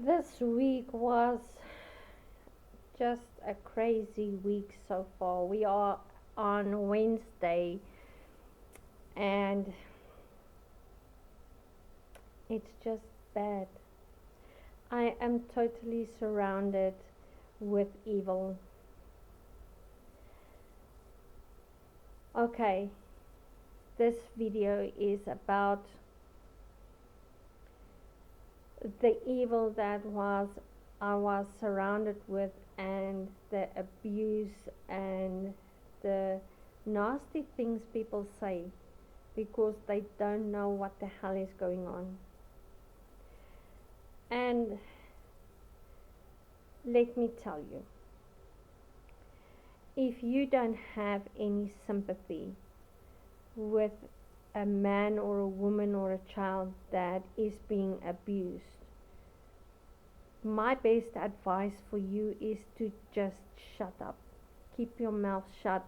This week was just a crazy week so far. We are on Wednesday and it's just bad. I am totally surrounded with evil. Okay, this video is about the evil that I was surrounded with, and the abuse and the nasty things people say because they don't know what the hell is going on. And let me tell you, if you don't have any sympathy with a man or a woman or a child that is being abused, my best advice for you is to just shut up. Keep your mouth shut.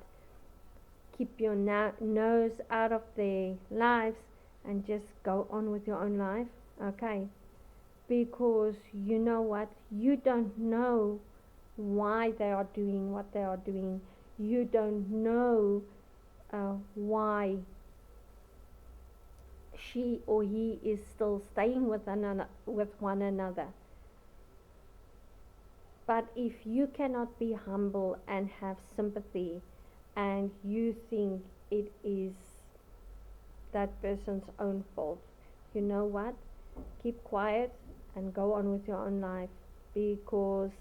Keep your nose out of their lives and just go on with your own life, okay? Because you know what? You don't know why they are doing what they are doing. You don't know why she or he is still staying with one another. But if you cannot be humble and have sympathy, and you think it is that person's own fault, you know what? Keep quiet and go on with your own life, because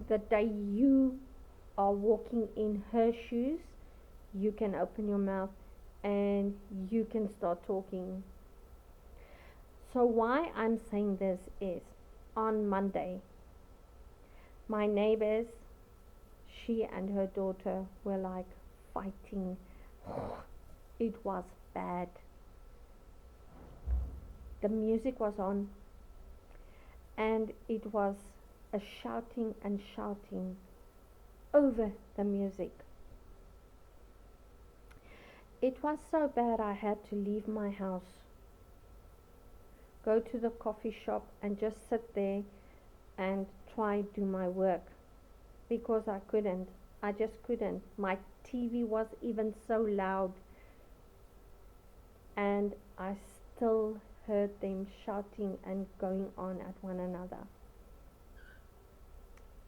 the day you are walking in her shoes, you can open your mouth and you can start talking. So why I'm saying this is, on Monday, my neighbors, she and her daughter were like fighting. It was bad. The music was on and it was a shouting and shouting over the music. It was so bad I had to leave my house, go to the coffee shop and just sit there and try do my work, because I couldn't. I just couldn't. My TV was even so loud and I still heard them shouting and going on at one another.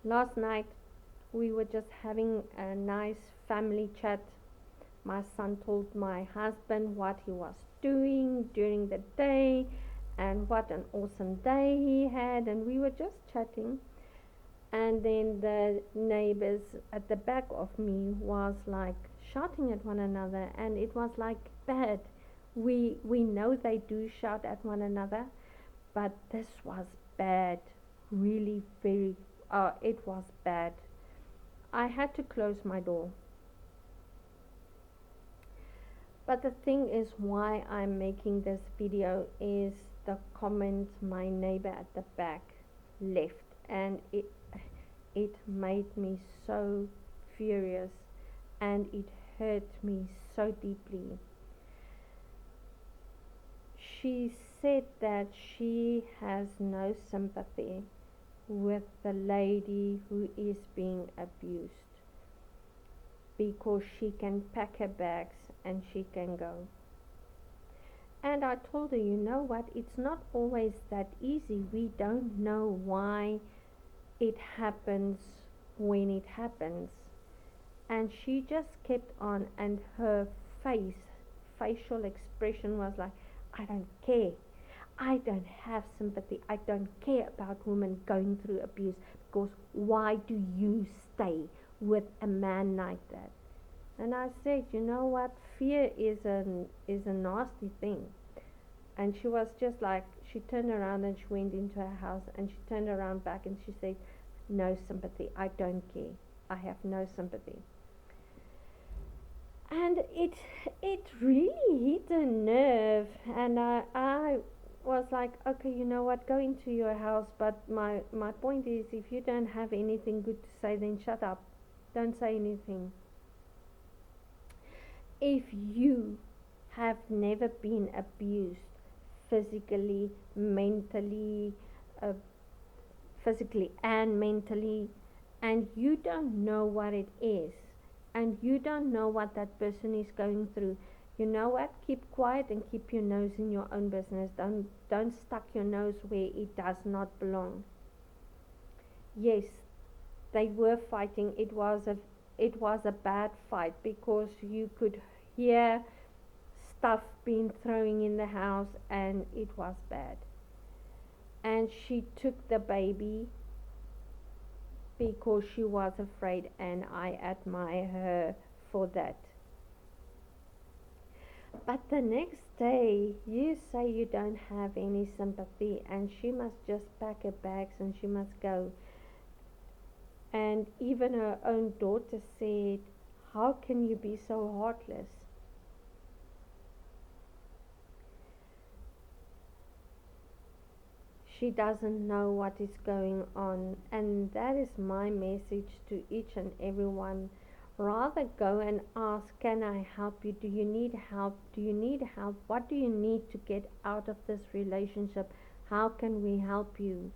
Last night we were just having a nice family chat. My son told my husband what he was doing during the day and what an awesome day he had, and we were just chatting. And then the neighbors at the back of me was like shouting at one another, and it was like bad. We know they do shout at one another, but this was bad. Really very it was bad. I had to close my door. But the thing is, why I'm making this video is the comment my neighbor at the back left, and it made me so furious and it hurt me so deeply. She said that she has no sympathy with the lady who is being abused, because she can pack her bags and she can go. And I told her, you know what, it's not always that easy. We don't know why it happens when it happens. And she just kept on, and her facial expression was like, I don't care. I don't have sympathy. I don't care about women going through abuse, because why do you stay with a man like that? And I said, you know what, fear is a nasty thing. And she was just like, she turned around and she went into her house and she turned around back and she said, no sympathy. I don't care. I have no sympathy. And it really hit a nerve, and I was like, okay, you know what, go into your house. But my point is, if you don't have anything good to say, then shut up. Don't say anything. If you have never been abused physically, mentally, uh, physically and mentally, and you don't know what it is, and you don't know what that person is going through. You know what? Keep quiet and keep your nose in your own business. Don't stuck your nose where it does not belong. Yes, they were fighting. It was a bad fight because you could hear stuff being thrown in the house, and it was bad. And she took the baby because she was afraid, and I admire her for that. But the next day, you say you don't have any sympathy, and she must just pack her bags and she must go. And even her own daughter said, how can you be so heartless? She doesn't know what is going on, and that is my message to each and everyone. Rather go and ask, can I help you? Do you need help? Do you need help? What do you need to get out of this relationship? How can we help you?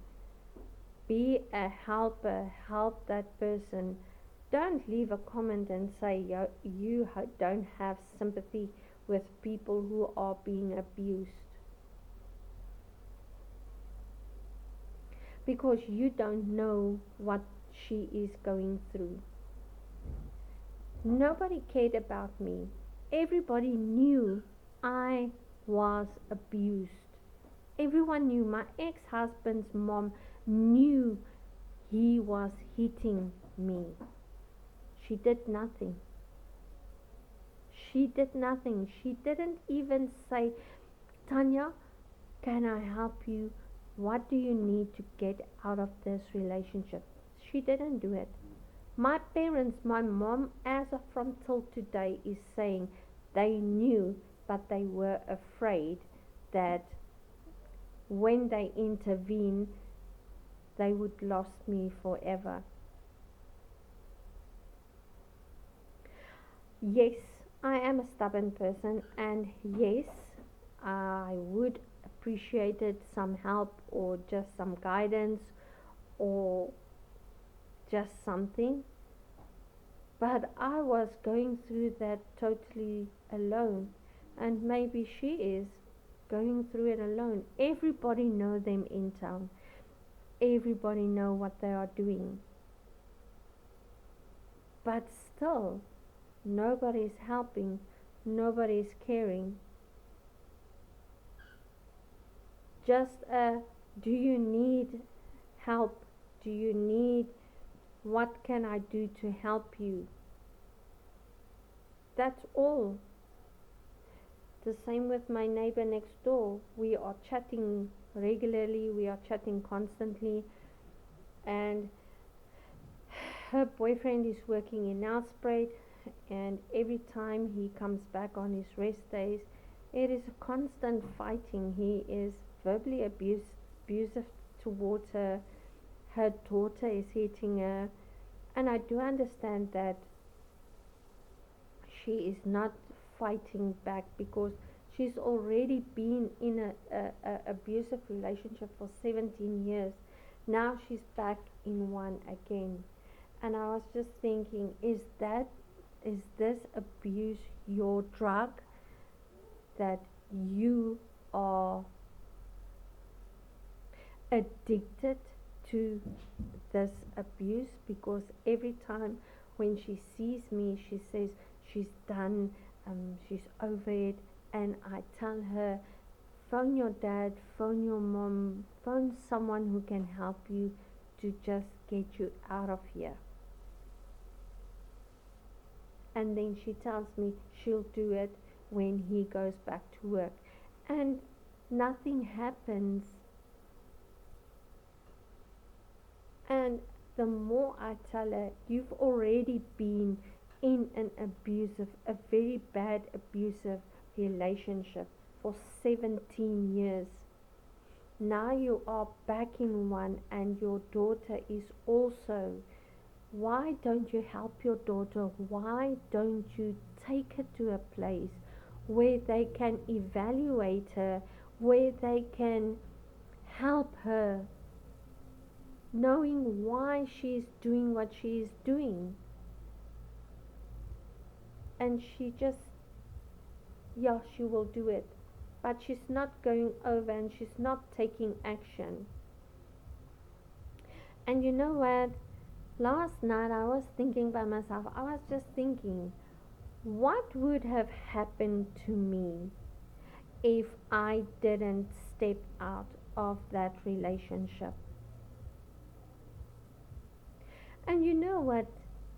Be a helper, help that person. Don't leave a comment and say you don't have sympathy with people who are being abused, because you don't know what she is going through. Nobody cared about me. Everybody knew I was abused. Everyone knew. My ex-husband's mom knew he was hitting me. She did nothing. She did nothing. She didn't even say, Tanya, can I help you? What do you need to get out of this relationship? She didn't do it. My parents, my mom, as of from till today, is saying they knew, but they were afraid that when they intervene, they would lose me forever. Yes, I am a stubborn person, and yes, I would appreciate it, some help or just some guidance or just something. But I was going through that totally alone, and maybe she is going through it alone. Everybody know them in town. Everybody know what they are doing. But still, nobody is helping. Nobody is caring. Just do you need help? Do you need, what can I do to help you? That's all. The same with my neighbor next door. We are chatting regularly, we are chatting constantly, and her boyfriend is working in Nelspruit, and every time he comes back on his rest days, it is a constant fighting. He is verbally abusive towards her. Her daughter is hitting her, and I do understand that she is not fighting back because she's already been in a abusive relationship for 17 years. Now she's back in one again. And I was just thinking, is this abuse your drug, that you are addicted to this abuse? Because every time when she sees me, she says she's done, she's over it, and I tell her, phone your dad, phone your mom, phone someone who can help you to just get you out of here. And then she tells me she'll do it when he goes back to work, and nothing happens. And the more I tell her, you've already been in a very bad abusive relationship for 17 years. Now you are back in one, and your daughter is also. Why don't you help your daughter? Why don't you take her to a place where they can evaluate her, where they can help her, knowing why she's doing what she's doing. And she just, yeah, she will do it. But she's not going over and she's not taking action. And you know what? Last night I was thinking by myself, I was just thinking, what would have happened to me if I didn't step out of that relationship? And you know what?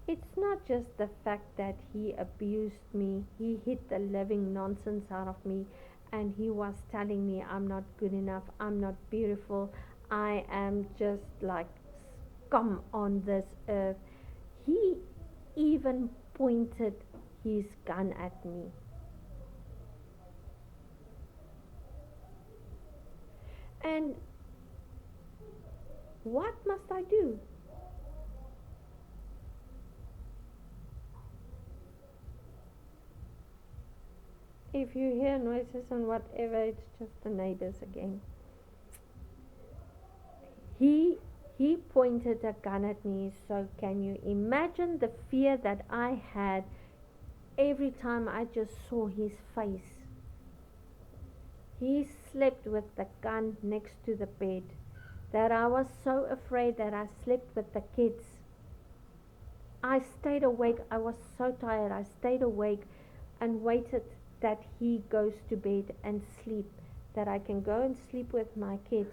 It's not just the fact that he abused me, he hit the living nonsense out of me, and he was telling me I'm not good enough, I'm not beautiful, I am just like scum on this earth. He even pointed his gun at me. And what must I do? If you hear noises and whatever, it's just the neighbors again. He he pointed a gun at me, so can you imagine the fear that I had every time I just saw his face? He slept with the gun next to the bed, that I was so afraid that I slept with the kids. I stayed awake. I was so tired. I stayed awake and waited that he goes to bed and sleep, that I can go and sleep with my kids.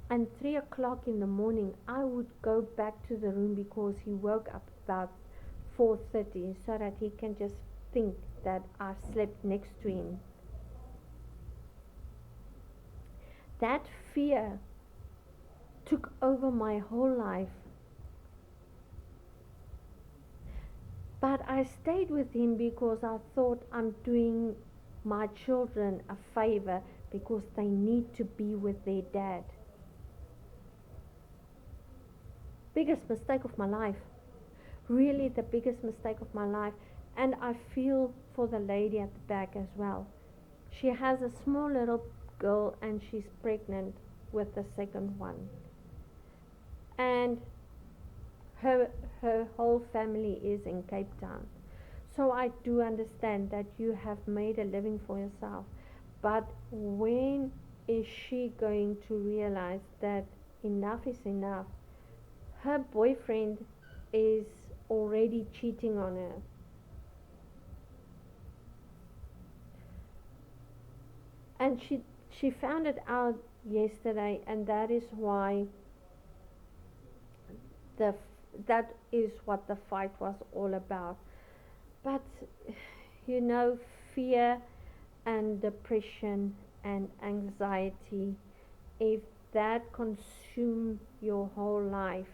And 3 o'clock in the morning, I would go back to the room because he woke up about 4:30, so that he can just think that I slept next to him. That fear took over my whole life. But I stayed with him because I thought I'm doing my children a favor because they need to be with their dad. Biggest mistake of my life. Really the biggest mistake of my life. And I feel for the lady at the back as well. She has a small little girl and she's pregnant with the second one. And her whole family is in Cape Town. So I do understand that you have made a living for yourself. But when is she going to realize that enough is enough? Her boyfriend is already cheating on her. And she found it out yesterday, and that is why the that is what the fight was all about. But you know, fear and depression and anxiety, if that consume your whole life,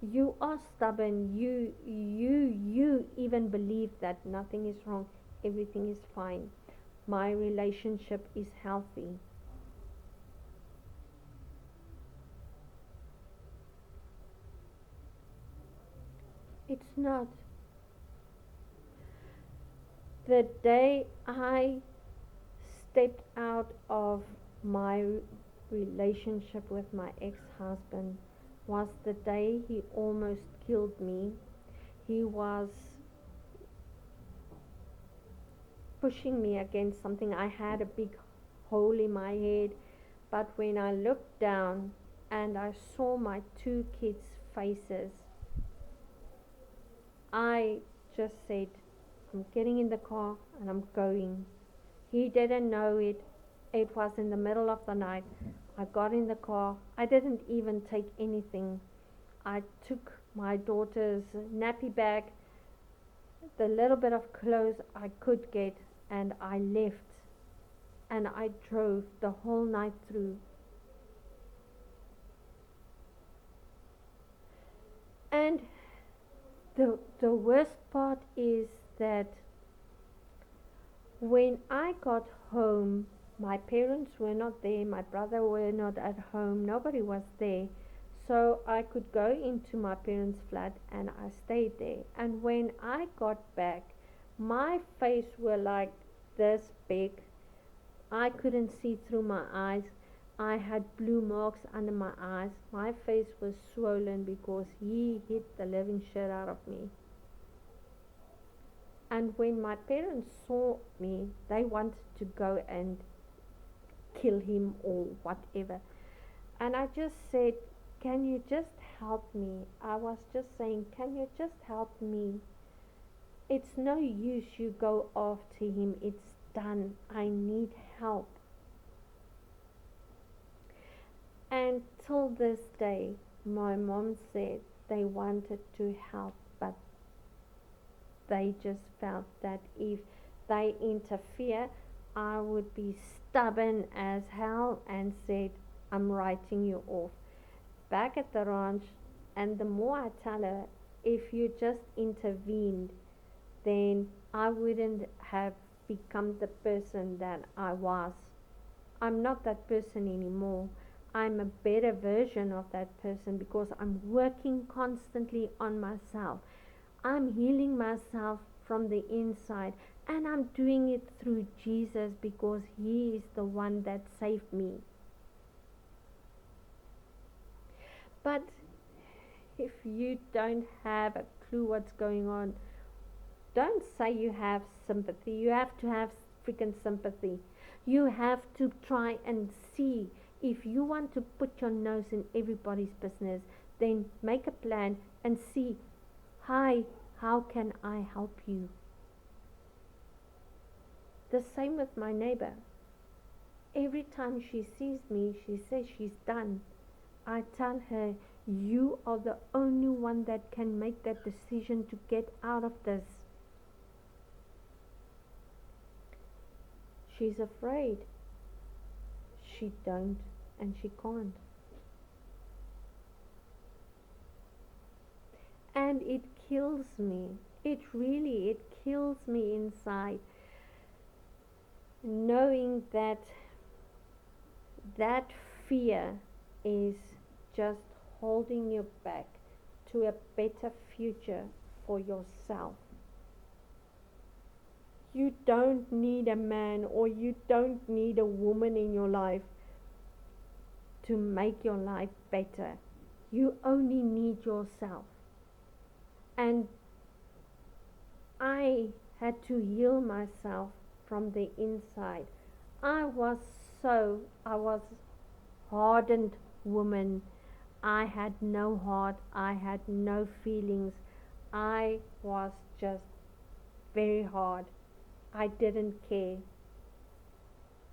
you are stubborn. You even believe that nothing is wrong, everything is fine. My relationship is healthy. It's not. The day I stepped out of my relationship with my ex-husband was the day he almost killed me. He was pushing me against something. I had a big hole in my head, but when I looked down and I saw my two kids' faces, I just said, I'm getting in the car and I'm going. He didn't know it. It was in the middle of the night. I got in the car. I didn't even take anything. I took my daughter's nappy bag, the little bit of clothes I could get, and I left. And I drove the whole night through. And the worst part is that when I got home, my parents were not there, my brother were not at home, nobody was there. So I could go into my parents' flat and I stayed there. And when I got back, My face were like this big. I couldn't see through my eyes. I had blue marks under my eyes. My face was swollen because he hit the living shit out of me. And when my parents saw me, they wanted to go and kill him or whatever. And I just said, can you just help me? I was just saying, can you just help me? It's no use you go after him. It's done. I need help. And till this day, my mom said they wanted to help, but they just felt that if they interfere, I would be stubborn as hell and said, I'm writing you off. Back at the ranch, and the more I tell her, if you just intervened, then I wouldn't have become the person that I was. I'm not that person anymore. I'm a better version of that person because I'm working constantly on myself. I'm healing myself from the inside, and I'm doing it through Jesus because He is the one that saved me. But if you don't have a clue what's going on, don't say you have sympathy. You have to have freaking sympathy. You have to try and see. If you want to put your nose in everybody's business, then make a plan and see, hi, how can I help you? The same with my neighbor. Every time she sees me, she says she's done. I tell her, you are the only one that can make that decision to get out of this. She's afraid. She don't and she can't. And it kills me. It kills me inside. Knowing that that fear is just holding you back to a better future for yourself. You don't need a man or you don't need a woman in your life to make your life better. You only need yourself. And I had to heal myself from the inside. I was hardened woman. I had no heart. I had no feelings. I was just very hard. I didn't care.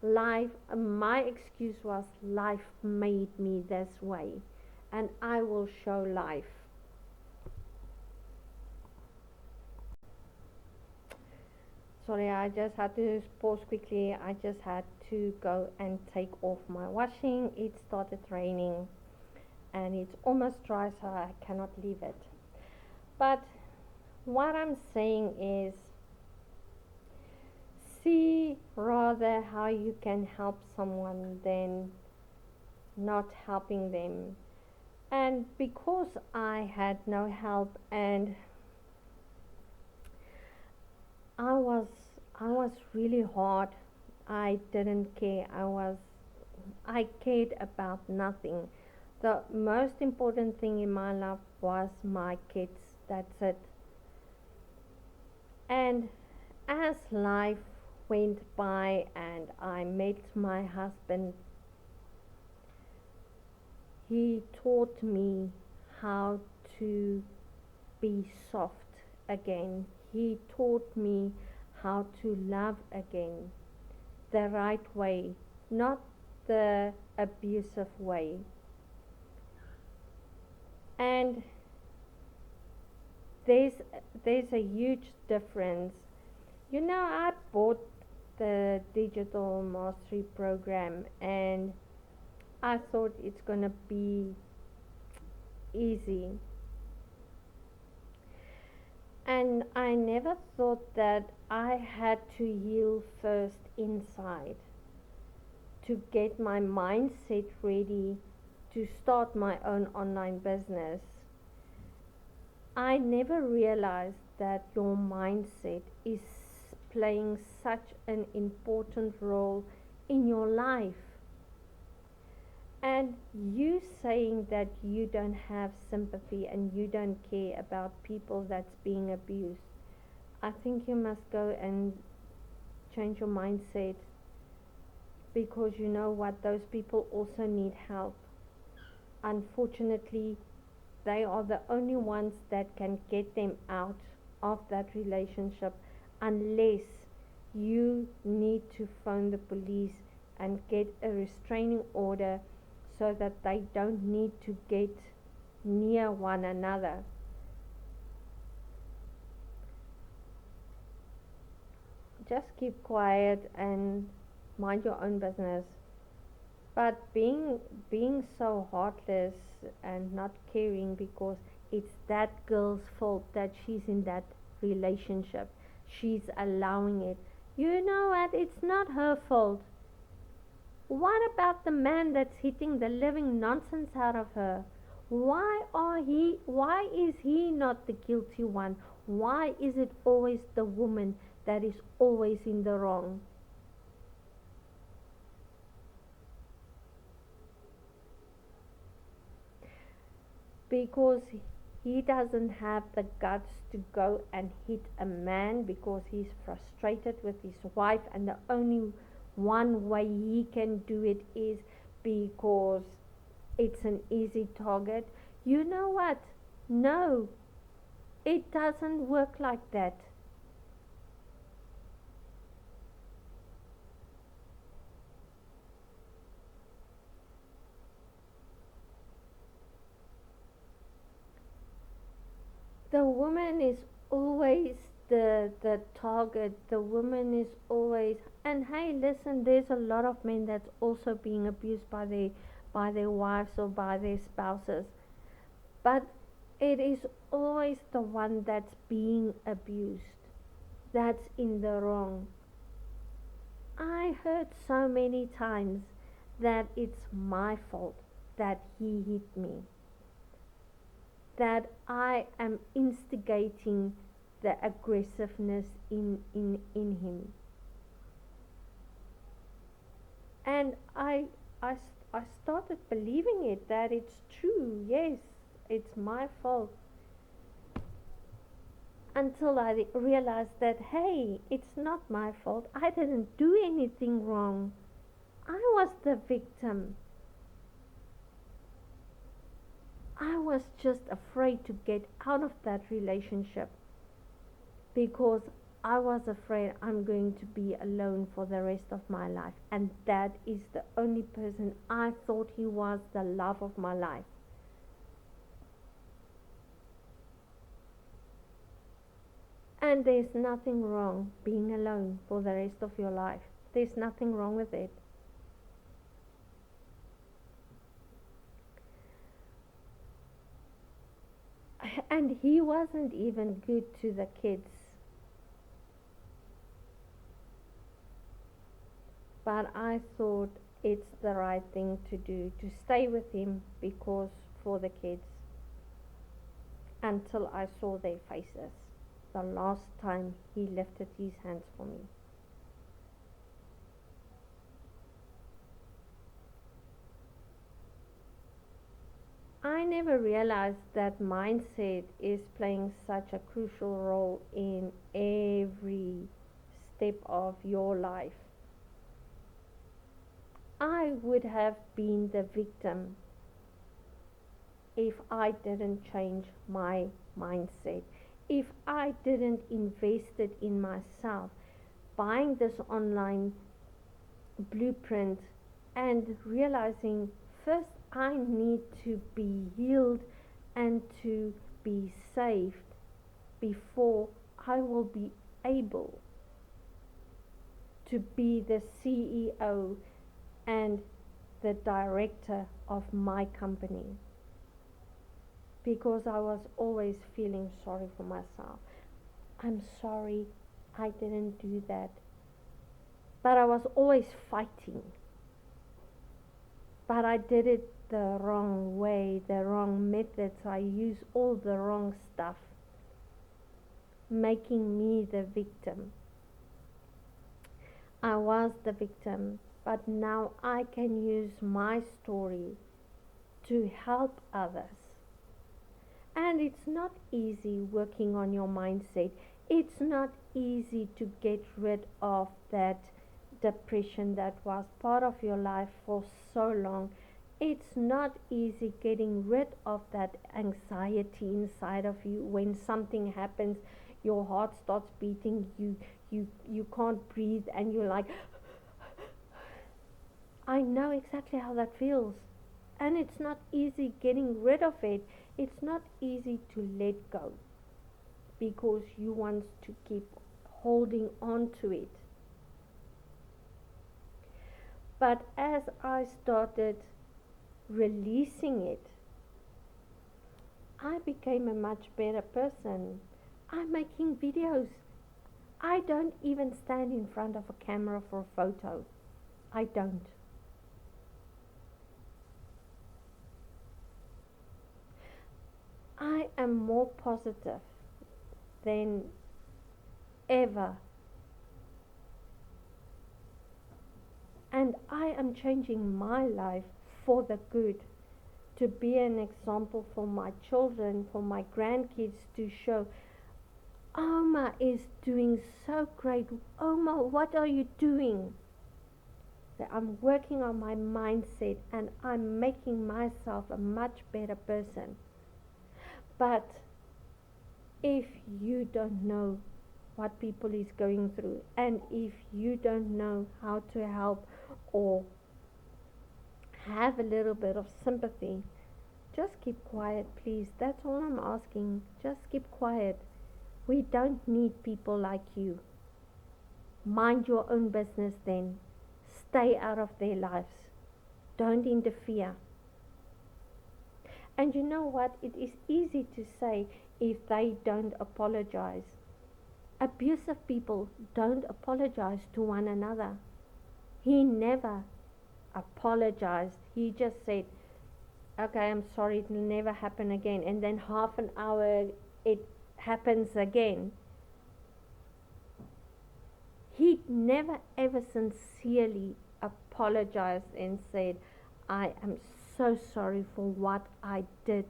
My excuse was life made me this way, and I will show life. Sorry, I just had to pause quickly. I just had to go and take off my washing. It started raining and it's almost dry, so I cannot leave it. But what I'm saying is, see rather how you can help someone than not helping them. And because I had no help and I was really hard. I didn't care. I cared about nothing. The most important thing in my life was my kids. That's it. And as life went by and I met my husband, he taught me how to be soft again. He taught me how to love again, the right way, not the abusive way. And there's a huge difference. I bought the digital mastery program and I thought it's gonna be easy. And I never thought that I had to heal first inside to get my mindset ready to start my own online business. I never realized that your mindset is playing such an important role in your life. And you saying that you don't have sympathy and you don't care about people that's being abused, I think you must go and change your mindset, because you know what, those people also need help. Unfortunately, they are the only ones that can get them out of that relationship, unless you need to phone the police and get a restraining order so that they don't need to get near one another. Just keep quiet and mind your own business. But being so heartless and not caring because it's that girl's fault that she's in that relationship. She's allowing it. You know what? It's not her fault. What about the man that's hitting the living nonsense out of her? Why is he not the guilty one? Why is it always the woman that is always in the wrong? Because he doesn't have the guts to go and hit a man because he's frustrated with his wife, and the only one way he can do it is because it's an easy target. You know what? No, it doesn't work like that. The woman is always the target. The woman is always, and hey, listen, there's a lot of men that's also being abused by their wives or by their spouses, but it is always the one that's being abused that's in the wrong. I heard so many times that it's my fault that he hit me, that I am instigating the aggressiveness in him. And I, I started believing it, that it's true. Yes, it's my fault. Until I realized that, hey, it's not my fault. I didn't do anything wrong. I was the victim. I was just afraid to get out of that relationship because I was afraid I'm going to be alone for the rest of my life. And that is the only person I thought he was the love of my life. And there's nothing wrong being alone for the rest of your life. There's nothing wrong with it. And he wasn't even good to the kids. But I thought it's the right thing to do, to stay with him because for the kids, until I saw their faces the last time he lifted his hands for me. I never realized that mindset is playing such a crucial role in every step of your life. I would have been the victim if I didn't change my mindset, if I didn't invest it in myself, buying this online blueprint and realizing first I need to be healed and to be saved before I will be able to be the CEO and the director of my company, because I was always feeling sorry for myself. I'm sorry, I didn't do that. But I was always fighting. But I did it the wrong way, the wrong methods. I used all the wrong stuff. making me the victim. I was the victim, but now I can use my story to help others. And it's not easy working on your mindset. It's not easy to get rid of that depression that was part of your life for so long. It's not easy getting rid of that anxiety inside of you when something happens, your heart starts beating, you can't breathe and you're like, I know exactly how that feels. And it's not easy getting rid of it. It's not easy to let go because you want to keep holding on to it. But as I started releasing it, I became a much better person. I'm making videos. I don't even stand in front of a camera for a photo. I don't. I am more positive than ever. And I am changing my life for the good, to be an example for my children, for my grandkids, to show Oma is doing so great. Oma, what are you doing? That I'm working on my mindset and I'm making myself a much better person. But if you don't know what people is going through, and if you don't know how to help or have a little bit of sympathy, just keep quiet, please. That's all I'm asking. Just keep quiet. We don't need people like you. Mind your own business then. Stay out of their lives. Don't interfere. And you know what? It is easy to say if they don't apologize. Abusive people don't apologize to one another. He never apologized. He just said, okay, I'm sorry, it will never happen again. And then half an hour it happens again. He never ever sincerely apologized and said, I am so sorry for what I did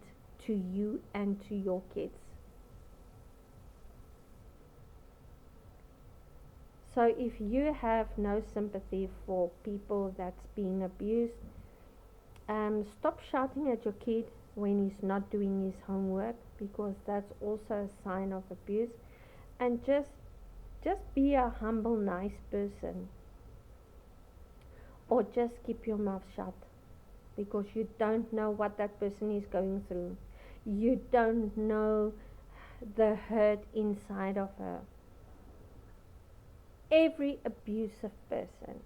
to you and to your kids. So if you have no sympathy for people that's being abused, stop shouting at your kid when he's not doing his homework, because that's also a sign of abuse. And just be a humble, nice person, or just keep your mouth shut, because you don't know what that person is going through. You don't know the hurt inside of her. Every abusive person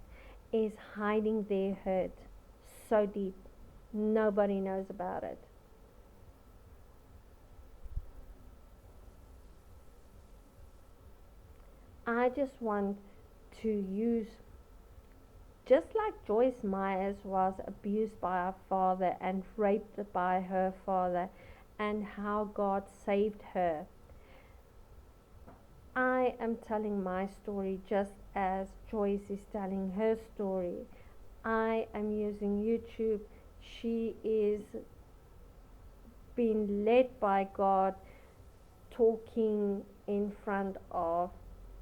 is hiding their hurt so deep. Nobody knows about it. I just want to use, just like Joyce Myers was abused by her father and raped by her father, and how God saved her. I am telling my story just as Joyce is telling her story. I am using YouTube. She is being led by God, talking in front of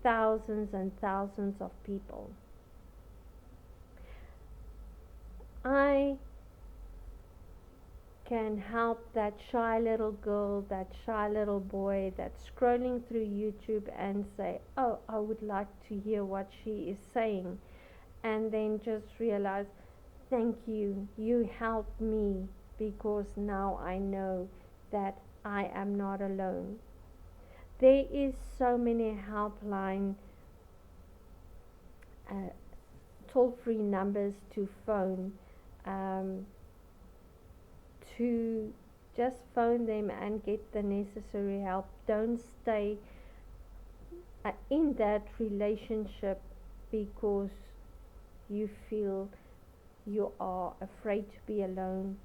thousands and thousands of people. I can help that shy little girl, that shy little boy that's scrolling through YouTube and say, oh, I would like to hear what she is saying. And then just realize, thank you, you helped me, because now I know that I am not alone. There is so many helpline toll-free numbers to phone, to just phone them and get the necessary help. Don't stay in that relationship because you feel you are afraid to be alone.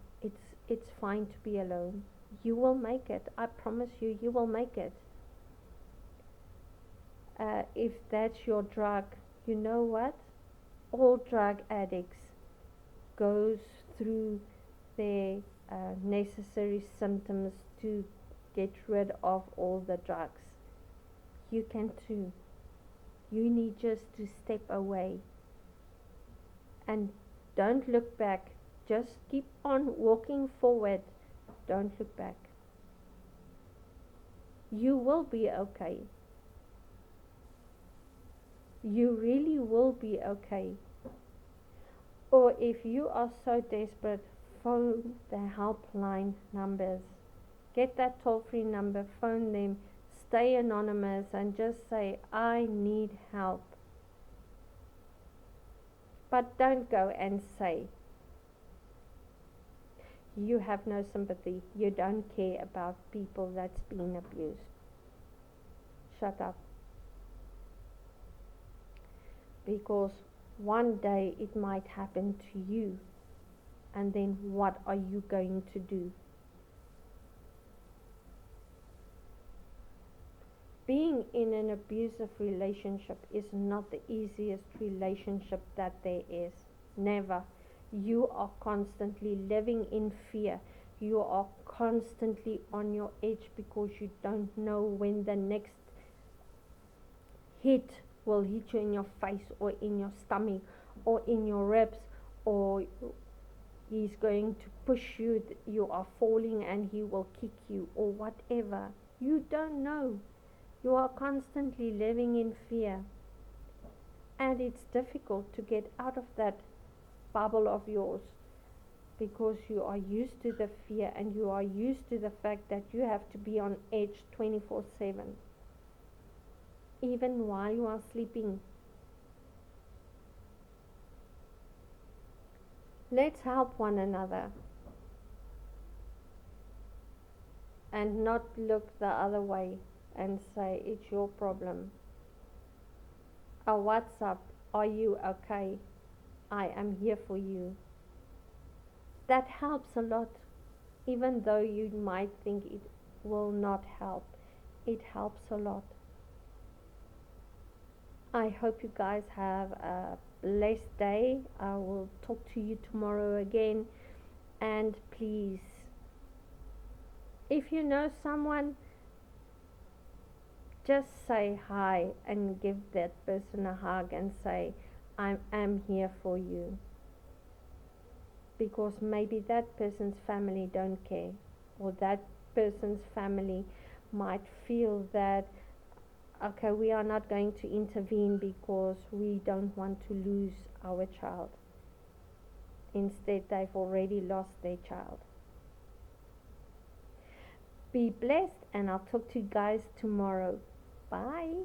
It's fine to be alone. You will make it. I promise you, you will make it. if that's your drug, you know what? All drug addicts goes through their necessary symptoms to get rid of all the drugs. You can too. You need just to step away and don't look back. Just keep on walking forward. Don't look back. You will be okay. You really will be okay. Or if you are so desperate, phone the helpline numbers. Get that toll-free number, phone them, stay anonymous and just say, I need help. But don't go and say, you have no sympathy, you don't care about people that's been abused. Shut up. Because one day it might happen to you, and then what are you going to do? Being in an abusive relationship is not the easiest relationship that there is. Never. You are constantly living in fear. You are constantly on your edge because you don't know when the next hit will hit you in your face or in your stomach or in your ribs, or he's going to push you, you are falling and he will kick you or whatever. You don't know. You are constantly living in fear, and it's difficult to get out of that bubble of yours because you are used to the fear and you are used to the fact that you have to be on edge 24/7, even while you are sleeping. Let's help one another and not look the other way and say it's your problem. A WhatsApp, are you okay? I am here for you. That helps a lot, even though you might think it will not help. It helps a lot. I hope you guys have a blessed day. I will talk to you tomorrow again. And please, if you know someone, just say hi and give that person a hug and say, I am here for you. Because maybe that person's family don't care, or that person's family might feel that, okay, we are not going to intervene because we don't want to lose our child. Instead, they've already lost their child. Be blessed, and I'll talk to you guys tomorrow. Bye.